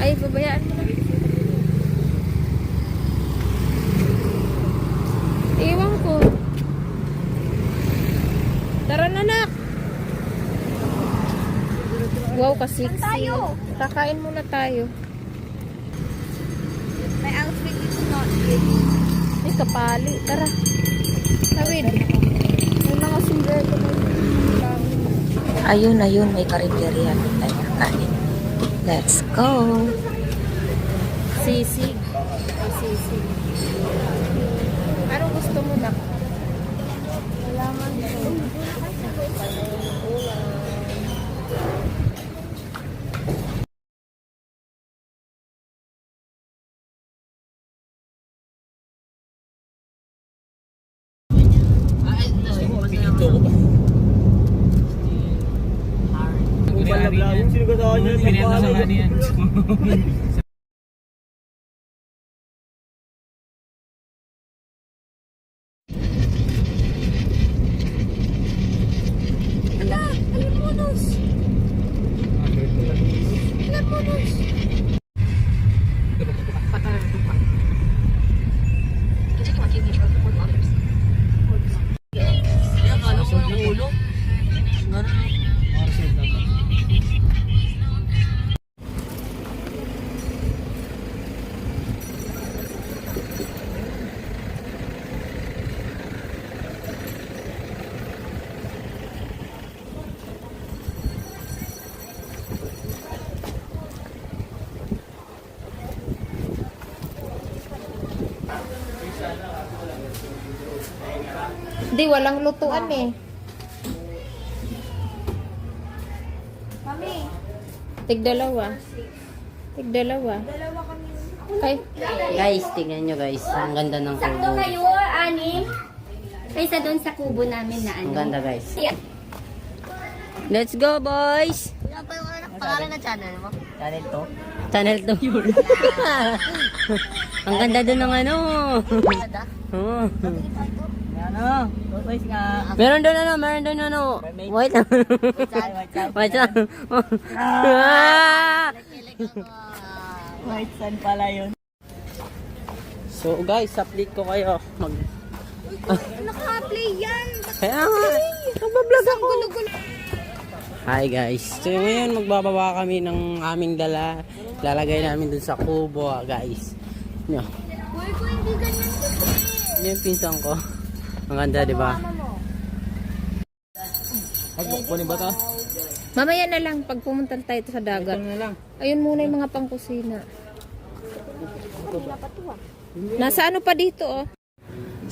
Ay, babayaan mo na. Iwan ko. Tara na, nak. Wow, kasiksi. Kakain muna tayo. My outfit is not good. Ay, kapali. Tara. Tawid. May mga sombrero na yun. Ayun, may karinderya. Tayo kain. Let's go! Sisig. Ay, sisig. Ano gusto mo, nak? Wala man. Hindi, walang lutuan eh. Mami, Tig-dalawa. Tig-dalawa. Ay, Guys, tingnan nyo guys. Ang ganda ng sakto kubo. kayo, anim. Kaysa doon sa kubo namin na ano. Ang ganda guys. Yeah. Let's go boys! Ano pa yung pangalan na channel mo? Channel 2? Channel 2 yun. Ang ganda dun ng ano. Oo. Ano? Boys nga. Meron doon ano. White lang. White lang. Ah! White sun pala yun. So guys, update ko kayo. Naka-play yan. Kaya nga, nagbablog ako. Hi guys. So ngayon magbababa kami ng aming dala. Lalagay namin dun sa kubo guys. Nyo. Uy, ko hindi ganyan kasi. Yun yung pinsan ko. Ang ganda, di ba? Kunin ba ito? mamaya na lang pag pumunta tayo sa dagat. Ayun muna yung mga pangkusina. Nasa ano pa dito oh?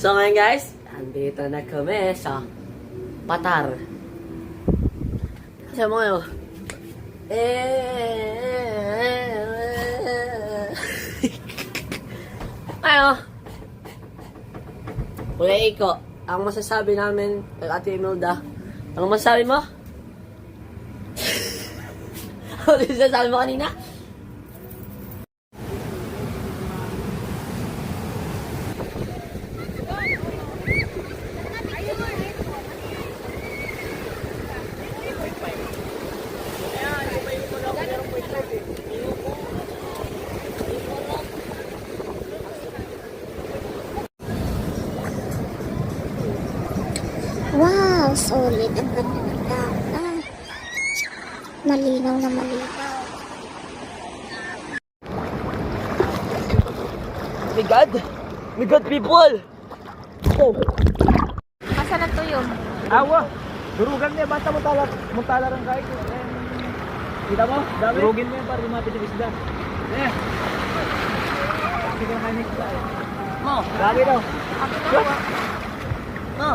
So ngayon guys, andito na kami sa Patar. Sa mga ayo. Kulay ko. Ang masasabi namin kay Ate Imelda. Anong masasabi mo? Ano yung sasabi mo kanina? Wow, solid. Ang ganda ng dagat. Malinaw na malinaw. My God! My God, people! Oh! Asa na to yun? Awa! Durugan niya, basta mutala rin kahit. Kita mo? Dami? Durugin mo yun para lumapit yung isda. Eh! Sige na kayo isda eh. Mo! Lagi daw. Mo!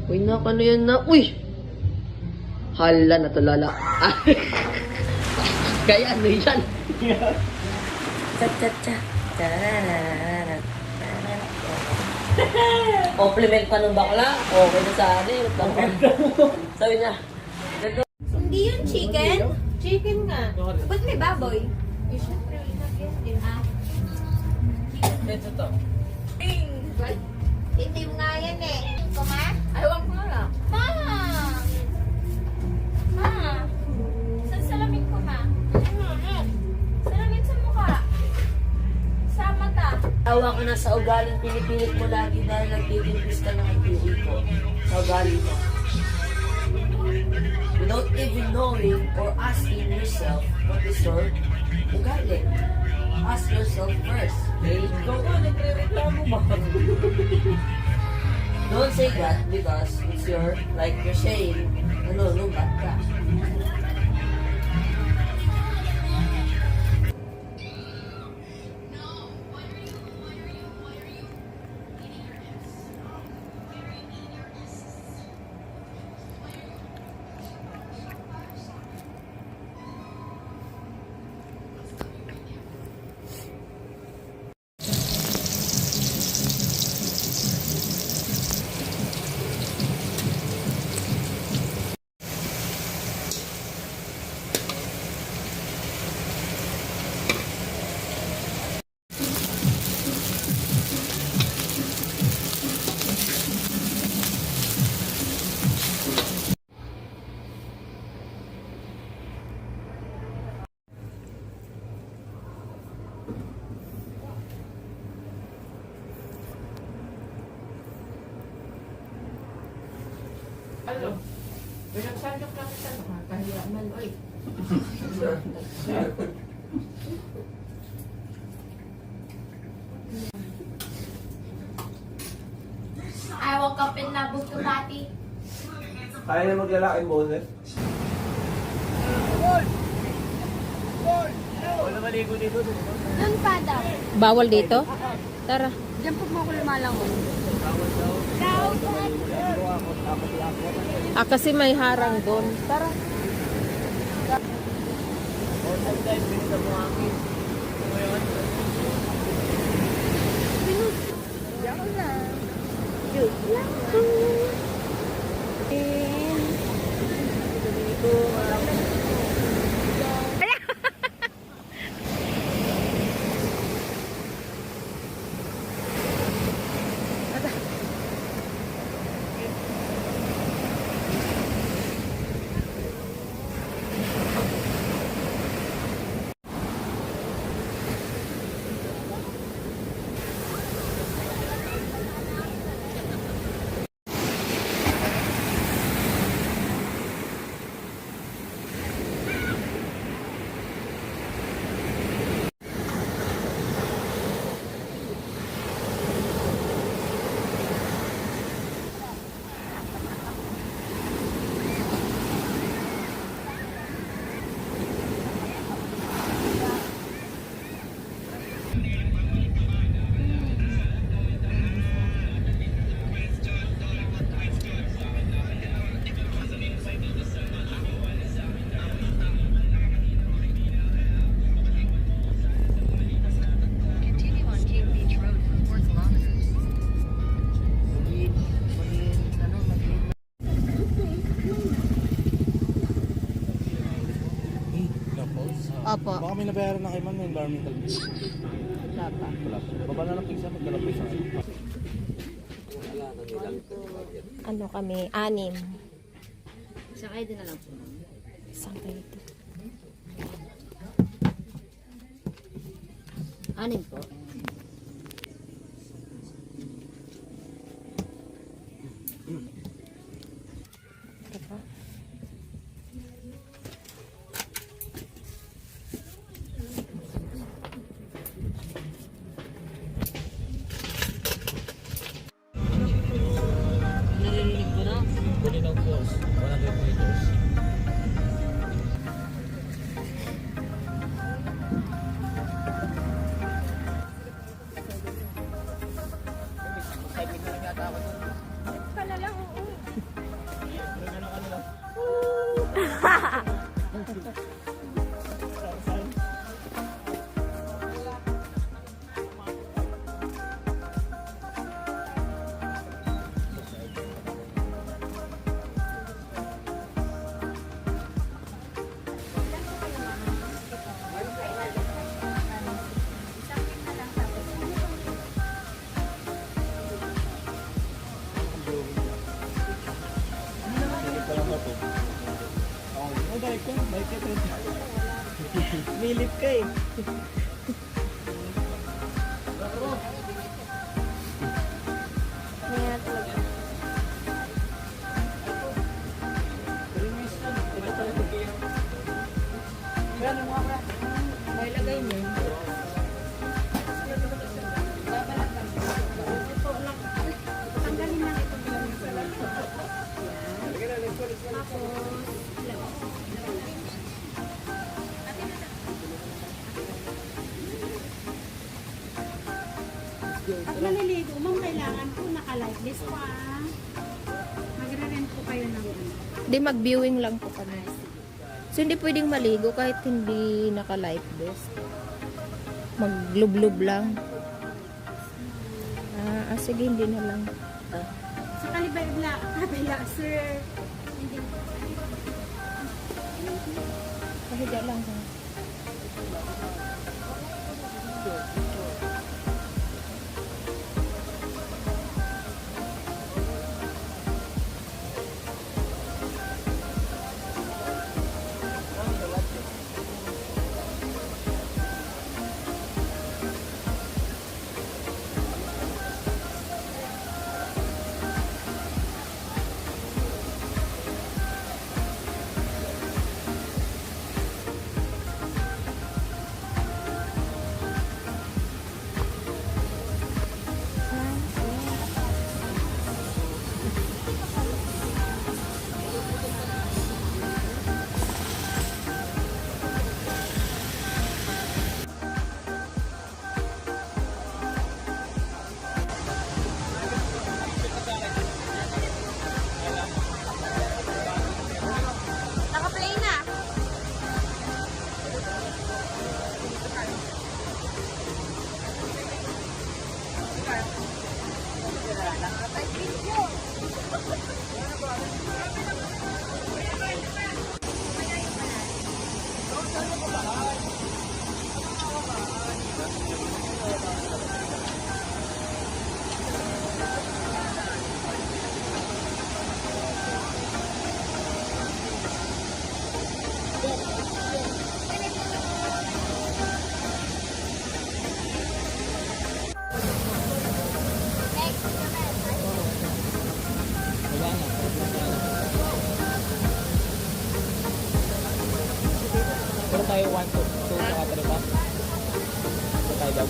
Uy, nak, ano yan na? Uy! Hala, natulala. Kaya ano yan? Cha-cha-cha. Compliment pa nung bakla. Okay na sa ano eh. Sabi niya, Hindi yun chicken? Chicken nga. Ba't may baboy? Eh, syempre, ilagyan din ha. ito to. Itim nga yan eh. Kuma? Ayaw ko na. Ma! Ma! Sa salamin ko, ma. Salamin sa mukha. Sa mata. Tawa ka na sa ugaling pinipilit mo lagi dahil nagtitimpis ka ng IPA ko. Sa ugali mo. Without even knowing or asking yourself what is your ugali. Ask yourself first. Okay? Ikaw ka, nagre-reklamo ba? Don't say that because it's your, like you're saying, nanunumbat ka. I woke up in Nabog Kabati. Kaya na maglalaking boses. Wala maligo dito. Doon pa daw. Bawal dito? Tara. Diyan po mo ako lumalangon. Kasi may harang doon. Tara. Opo. Baka may nabayaran na kay ma'am ng environmental. Wala pa. Wala. Baba na lang pizza, magdala pizza. Ano kami? 6. Isang ID na lang po. Isang kayo ito. 6 po. Diba? Narinig ko na. Bulinaw Falls, 100 meters. sumilip ka eh. Kaya talaga. May lagay mo. Tanggalin lang ito. Pag naliligo, ma'am, kailangan po naka-lifeless pa. Magre-rent po kayo ng ano. Hindi, mag-viewing lang po kami. So, hindi pwedeng maligo kahit hindi naka-life vest. Maglublob lang. Sige, hindi na lang. Sa kabila, sir. Hindi. Pahiga lang. Naka-play na. Pero tayo 1, 2, 3 ba? Pero tayo daw.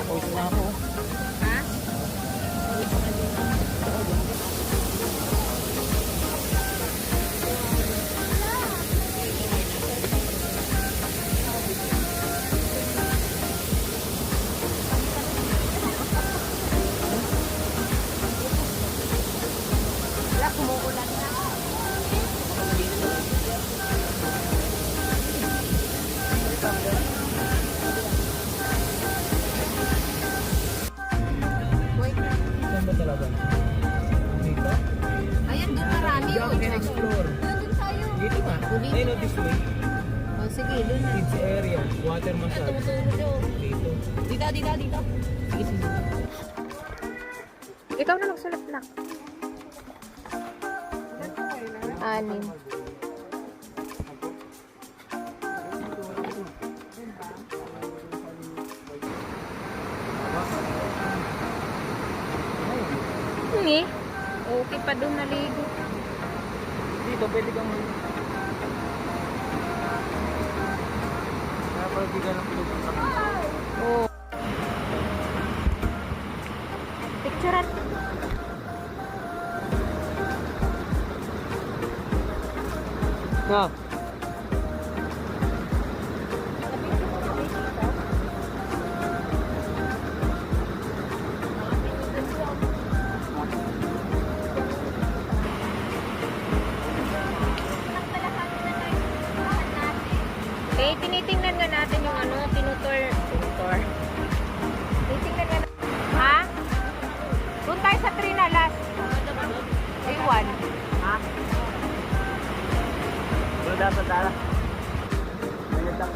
Pause na ako. Wala, kumukulan na. Saan ba talaga? Dito? Ayan, doon marami. Hindi ako explore. Doon tayo. Dito nga. Ayun o, this way. Oh, sige, doon na. Kids area. Water massage. Tumutulog yun. Dito. Dito. Sige, sige. Ikaw na magsulat na. 6. Hindi. Okay pa doon naligo. Dito, pwede kang... Dapat di ka ng pinupunta. Oh. Picturean. Ha? Eh, tinitingnan nga natin yung ano, tinutor. Tinitingnan nga natin. Ha? Doon tayo sa Trinalas. Iwan. Ha? Wala dapat tala. Ganyan lang.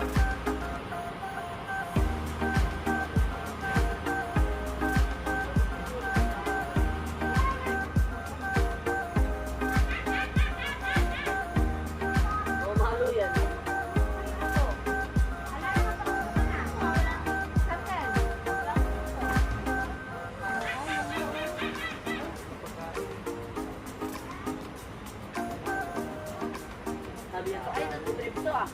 Trip to ah.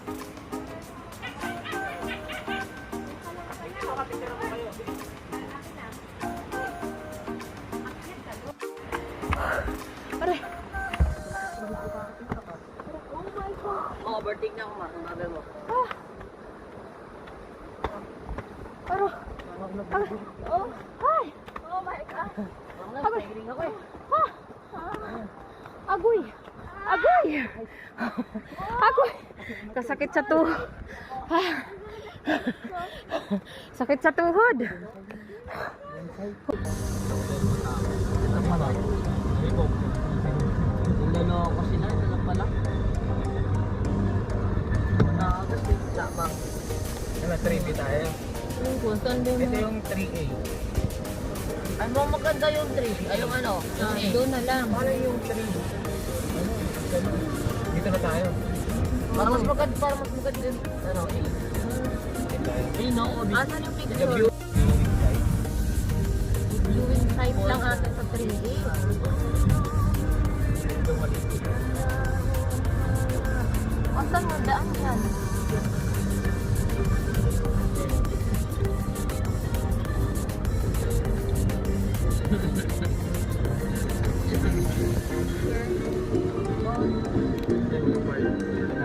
Oh, overtake na ako, Mark. Umagal mo. Agoy! Agoy! Agoy! Kasakit sa tuhod. Sakit sa tuhod. Lalo ako sila, ito pala. Nakagas din lamang. Ano, 3B tayo. Ito yung 3A. Ano maganda yung 3? Ay yung ano? Yung A. Doon na lang. Ano yung 3? Dito na tayo. Para mas maganda din. Ano, A. Dito tayo. A, no? Asan yung Yung picture? view. Viewing site lang ata sa 3D. Asan mo daan yan?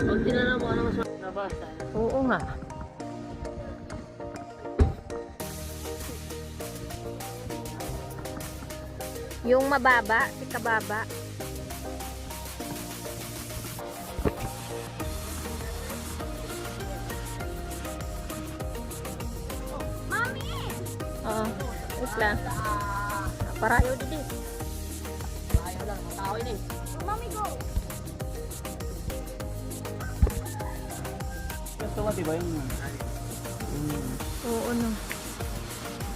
Pag tinanong mo, ano mas nabasa? Oo nga. Yung mababa, si kababa. Mami! Oo, wait lang. Parayo dito. Ayaw lang, tao yun eh. Mami, go! Gusto ko, diba yung... Oo, no.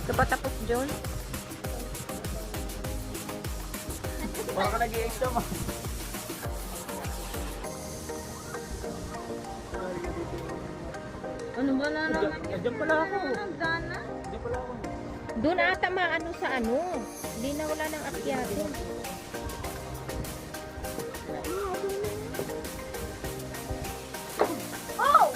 Kapatapos, John? Baka ka nag-i-extra mo. Ano ba na naman? Diyan pala ako. Nagdana? Diyan pala ako. Doon ata maano sa ano. Hindi na wala ng akyate. Oh!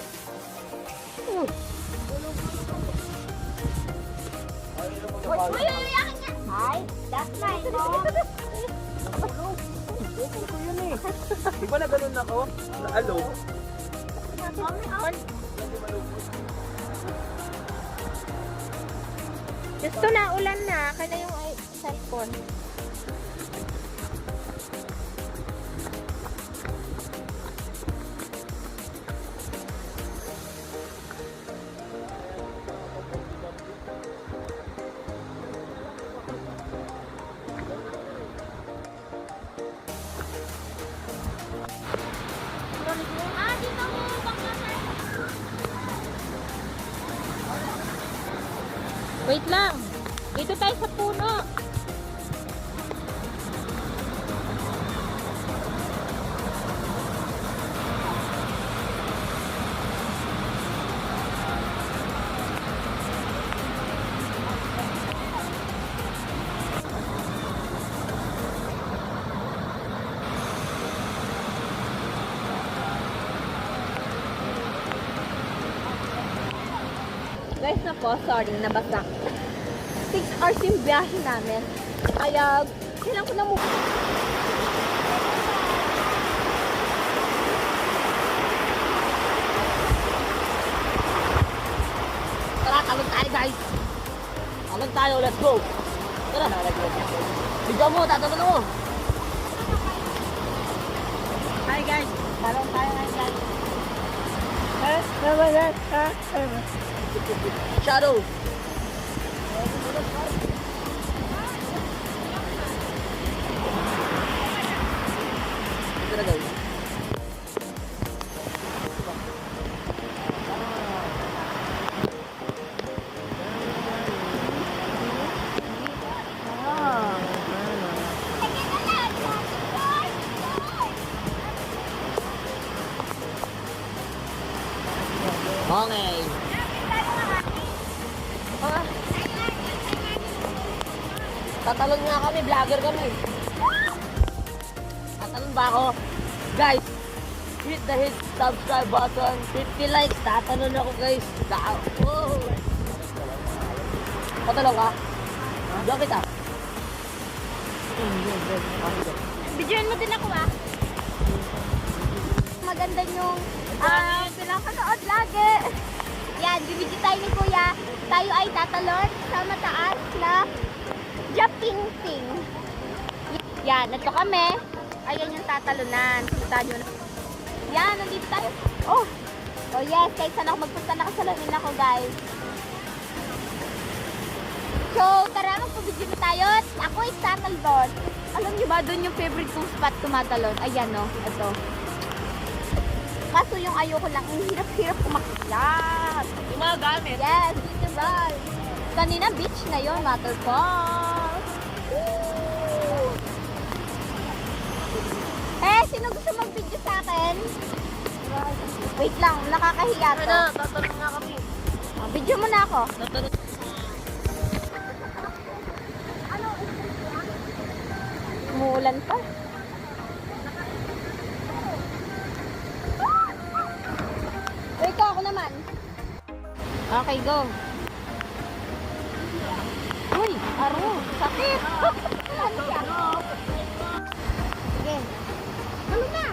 Hi, that's my mom. Di ba na ganun ako? Alo? Gusto na, ulan na. Kaya yung cellphone. Wait lang. Dito tayo sa puno. Guys, na po, sorry, nabasa. 6 hours yung biyahe namin. Kaya, kailangan ko na move. Tara, talog tayo guys. Talog tayo, let's go. Tara. Bigyan mo, tatalog mo. Hi guys, talong tayo ngayon guys. Shadow. Tara guys. Okay. Tatalon nga kami, vlogger kami. Tatalon ba ako? Guys, hit subscribe button. 50 likes. Tatanong ako guys. Oh. Patalong ka? Diyan kita. Videoin mo din ako ah. Maganda yung pinapanood lagi. Yan, bibidyo tayo ni Kuya. Tayo ay tatalon sa mataas na jumping thing. Yan, ito kami. Ayan yung tatalunan. Kita nyo na. Yan, nandito tayo. Oh yes, kahit saan ako magpunta nakasalamin ako guys. So, tara magpabidyo na tayo. Ako ay tatalon. Alam niyo ba, doon yung favorite kong spot tumatalon? Ayan no, ito. Kaso yung ayoko lang, yung hirap-hirap kumakyat. Yung mga gamit. Yes, dito ba? Kanina beach na yon, waterfall. Woo! Sino gusto mag-video sa akin? Wait lang, nakakahiya to. Tatanong nga kami. Video mo na ako. Tatanong. Umuulan pa. Ito ako naman. Okay, go. Uy, aro, sakit. Ano siya? Sige. Ano na?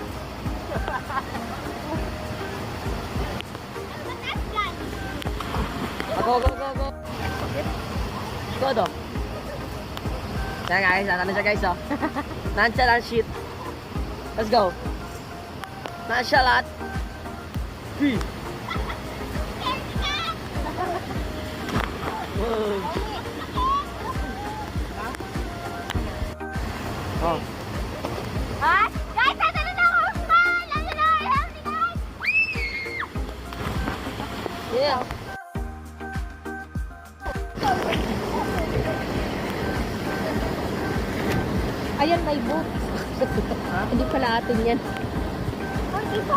Mataas yan. Go. Go do. Yan guys, ano siya guys oh. Nonchalant shit. Let's go. Nonchalant. 3. Oh. Ha? Guys, tatanong na ako. Smile! Ano na? Help me guys! Yeah. Ayan, may boot. Hindi pala atin yan. Uy, isa.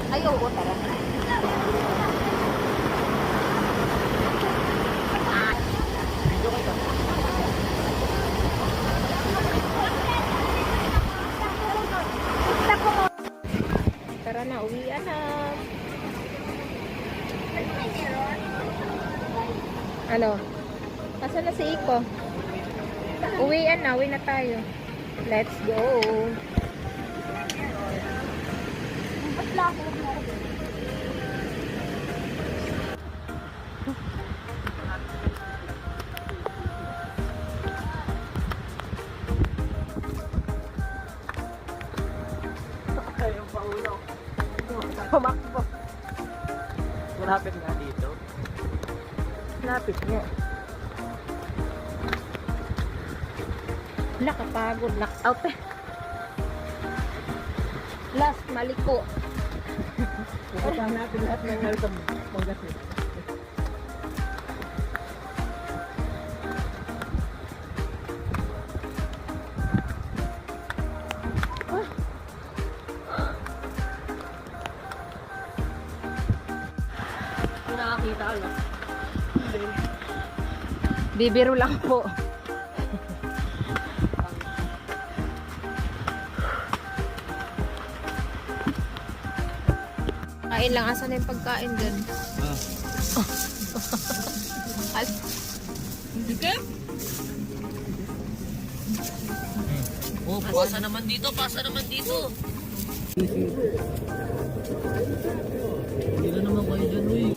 Ayaw ko, tara. Tara na, uwian na. Ano? Nasaan na si Iko? Uwian na, uwi na tayo. Let's go. Yung paulo. Pumakbo. Malapit nga dito. Lapit niya. Nakapagod, knockout eh. Last, maliko. Pupuntahan natin lahat ng health ng Pangasinan. Nakakita ano? Bibiro lang po. Kain lang. Asan na yung pagkain dun? Oh, pasa naman dito. Hindi na naman kayo dyan, uy.